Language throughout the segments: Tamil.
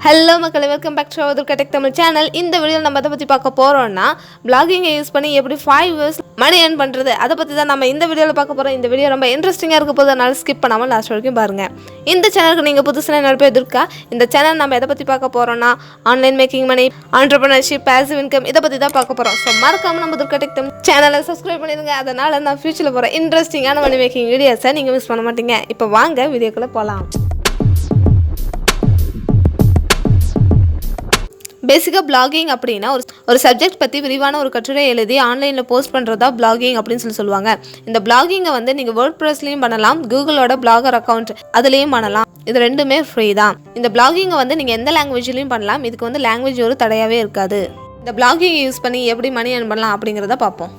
Hello மக்களே, welcome back to our Vidiq Tamil channel. இந்த வீடியோல நம்ம எதை பத்தி பார்க்க போறோம்னா blogging யூஸ் பண்ணி எப்படி 5 years மணி earn பண்றது அத பத்தி தான் நம்ம இந்த வீடியோல பார்க்க போறோம். இந்த வீடியோ ரொம்ப இன்ட்ரஸ்டிங்கா இருக்க போகுது, அதனால ஸ்கிப் பண்ணாம லாஸ்ட் வரைக்கும் பாருங்க. இந்த சேனலுக்கு நீங்க புதுசா என்னோட இருக்கா? இந்த சேனல் நம்ம எதை பத்தி பார்க்க போறோம்னா online making money, entrepreneurship, passive income இத பத்தி தான் பார்க்க போறோம். சோ மறக்காம நம்ம Vidiq Tamil சேனலை சப்ஸ்கிரைப் பண்ணிடுங்க. அதனால நான் ஃபியூச்சர்ல போற இன்ட்ரஸ்டிங்கான மணி மேக்கிங் வீடியோஸை நீங்க மிஸ் பண்ண மாட்டீங்க. இப்போ வாங்க வீடியோக்குள்ள போலாம். பேசிக்காக பிளாகிங் அப்படின்னா ஒரு சப்ஜெக்ட் பற்றி விரிவான ஒரு கட்டுரை எழுதி ஆன்லைனில் போஸ்ட் பண்ணுறதா பிளாகிங் அப்படின்னு சொல்லுவாங்க. இந்த பிளாகிங்கை வந்து நீங்கள் வேர்ட்பிரஸ்லையும் பண்ணலாம், கூகுளோட பிளாகர் அக்கௌண்ட் அதுலேயும் பண்ணலாம். இது ரெண்டுமே ஃப்ரீ தான். இந்த பிளாகிங்கை வந்து நீங்கள் எந்த லாங்குவேஜ்லையும் பண்ணலாம். இதுக்கு வந்து லாங்குவேஜ் ஒரு தடையாகவே இருக்காது. இந்த பிளாகிங்கை யூஸ் பண்ணி எப்படி மணி earn பண்ணலாம் அப்படிங்கிறத பார்ப்போம்.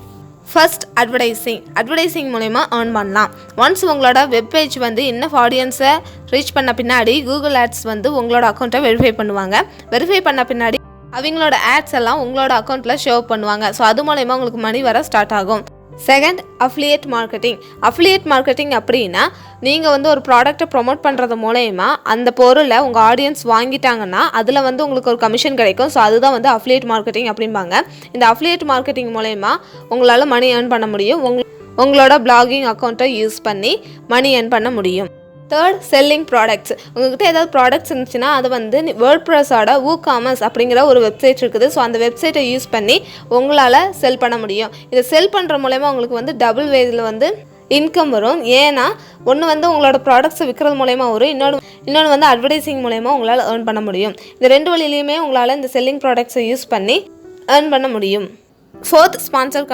ஃபர்ஸ்ட் அட்வர்டைசிங் மூலமா earn பண்ணலாம். ஒன்ஸ் உங்களோட வெப்பேஜ் வந்து இன்னும் ஆடியன்ஸை ரீச் பண்ண பின்னாடி கூகுள் ஆட்ஸ் வந்து உங்களோட அக்கௌண்ட்டை வெரிஃபை பண்ணுவாங்க. வெரிஃபை பண்ண பின்னாடி அவங்களோட ஆட்ஸ் எல்லாம் உங்களோட அக்கௌண்ட்டில் ஷோ பண்ணுவாங்க. ஸோ அது மூலமா உங்களுக்கு மணி வர ஸ்டார்ட் ஆகும். செகண்ட், அஃபிலியேட் மார்க்கெட்டிங் அப்படின்னா நீங்கள் வந்து ஒரு ப்ராடக்ட்டை ப்ரொமோட் பண்ணுறது மூலயமா அந்த பொருளை உங்கள் ஆடியன்ஸ் வாங்கிட்டாங்கன்னா அதில் வந்து உங்களுக்கு ஒரு கமிஷன் கிடைக்கும். ஸோ அதுதான் வந்து அஃபிலியேட் மார்க்கெட்டிங் அப்படிம்பாங்க. இந்த அஃபிலியேட் மார்க்கெட்டிங் மூலயமா உங்களால் மணி earn பண்ண முடியும். உங்களோட பிளாகிங் அக்கௌண்ட்டை யூஸ் பண்ணி மணி earn பண்ண முடியும். Third, selling products. உங்கள்கிட்ட ஏதாவது ப்ராடக்ட்ஸ் இருந்துச்சுன்னா அது வந்து வேர்ட்பிரஸோட WooCommerce அப்படிங்கிற ஒரு வெப்சைட் இருக்குது. ஸோ அந்த வெப்சைட்டை யூஸ் பண்ணி உங்களால் செல் பண்ண முடியும். இதை செல் பண்ணுற மூலயமா உங்களுக்கு வந்து டபுள் வேஸில் வந்து இன்கம் வரும். ஏன்னா ஒன்று வந்து உங்களோட ப்ராடக்ட்ஸை விற்கிறது மூலயமா வரும், இன்னொன்று வந்து அட்வர்டைசிங் மூலயமா உங்களால் earn பண்ண முடியும். இந்த ரெண்டு வழியிலையுமே உங்களால் இந்த செல்லிங் ப்ராடக்ட்ஸை யூஸ் பண்ணி earn பண்ண முடியும். ஃபோர்த், ஸ்பான்சர்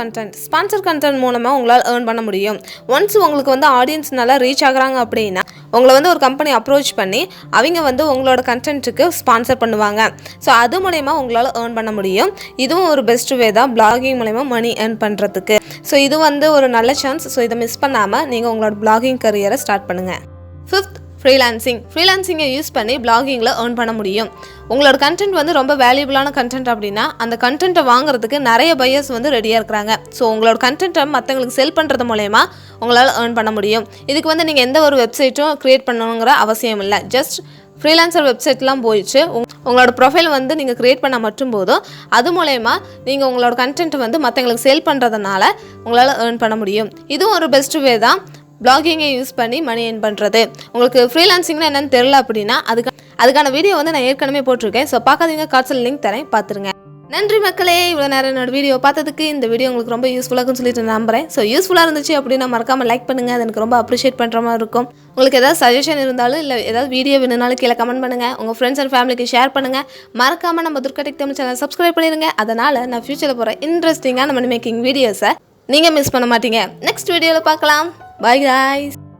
கண்டென்ட் மூலமாக உங்களால் earn பண்ண முடியும். ஒன்ஸ் உங்களுக்கு வந்து ஆடியன்ஸ் நல்லா ரீச் ஆகுறாங்க அப்படின்னா உங்களை வந்து ஒரு கம்பெனி அப்ரோச் பண்ணி அவங்க வந்து உங்களோட கண்டென்ட்டுக்கு ஸ்பான்சர் பண்ணுவாங்க. ஸோ அது மூலயமா உங்களால் earn பண்ண முடியும். இதுவும் ஒரு பெஸ்ட் வே தான் பிளாகிங் மூலயமா மணி earn பண்ணுறதுக்கு. ஸோ இது வந்து ஒரு நல்ல சான்ஸ். ஸோ இதை மிஸ் பண்ணாமல் நீங்கள் உங்களோட பிளாகிங் கரியரை ஸ்டார்ட் பண்ணுங்கள். ஃபிஃப்த், ஃப்ரீலான்சிங்கை யூஸ் பண்ணி பிளாகிங்கில் earn பண்ண முடியும். உங்களோட கண்டென்ட் வந்து ரொம்ப வேல்யூபிளான கண்டென்ட் அப்படின்னா அந்த கண்டென்ட்டை வாங்குறதுக்கு நிறைய பையர்ஸ் வந்து ரெடியாக இருக்கிறாங்க. ஸோ உங்களோட கண்டென்ட்டை மற்றவங்களுக்கு செல் பண்ணுறது மூலயமா உங்களால் earn பண்ண முடியும். இதுக்கு வந்து நீங்கள் எந்த ஒரு வெப்சைட்டும் க்ரியேட் பண்ணணுங்கிற அவசியம் இல்லை. ஜஸ்ட் ஃப்ரீலான்சர் வெப்சைட்லாம் போயிடுச்சு உங்களோட ப்ரொஃபைல் வந்து நீங்கள் க்ரியேட் பண்ண மட்டும் போதும். அது மூலயமா நீங்கள் உங்களோட கண்டென்ட்டை வந்து மற்றவங்களுக்கு சேல் பண்ணுறதுனால உங்களால் earn பண்ண முடியும். இதுவும் ஒரு பெஸ்ட் வே தான் பிளாகிங்கை யூஸ் பண்ணி மணி earn பண்ணுறது. உங்களுக்கு ஃப்ரீலான்சிங்னா என்னென்னு தெரியல அப்படின்னா அதுக்கான வீடியோ வந்து நான் ஏற்கனவே போட்டிருக்கேன். ஸோ பார்க்காதீங்க, காட்சியில் லிங்க் தரேன், பார்த்துருங்க. நன்றி மக்களே, இவ்வளோ நேரம் என்னோட வீடியோ பார்த்ததுக்கு. இந்த வீடியோ உங்களுக்கு ரொம்ப யூஸ்ஃபுல்லாக சொல்லிட்டு நம்புறேன். ஸோ யூஸ்ஃபுல்லாக இருந்துச்சு அப்படின்னா மறக்காமல் லைக் பண்ணுங்கள். அது எனக்கு ரொம்ப அப்ரிஷியேட் பண்ணுற மாதிரி இருக்கும். உங்களுக்கு ஏதாவது சஜஷன் இருந்தாலும் இல்லை ஏதாவது வீடியோ வேணுனாலும் கீழே கமெண்ட் பண்ணுங்கள். உங்கள் ஃப்ரெண்ட்ஸ் அண்ட் ஃபேமிலிக்கு ஷேர் பண்ணுங்கள். மறக்காமல் நம்ம Vidiq Tamil சேனல் சப்ஸ்கிரைப் பண்ணிடுங்க. அதனால் நான் ஃபியூச்சரில் போகிற இன்ட்ரெஸ்டிங்கான மணி மேக்கிங் வீடியோஸை நீங்கள் மிஸ் பண்ண மாட்டீங்க. நெக்ஸ்ட் வீடியோவில் பார்க்கலாம். Bye guys.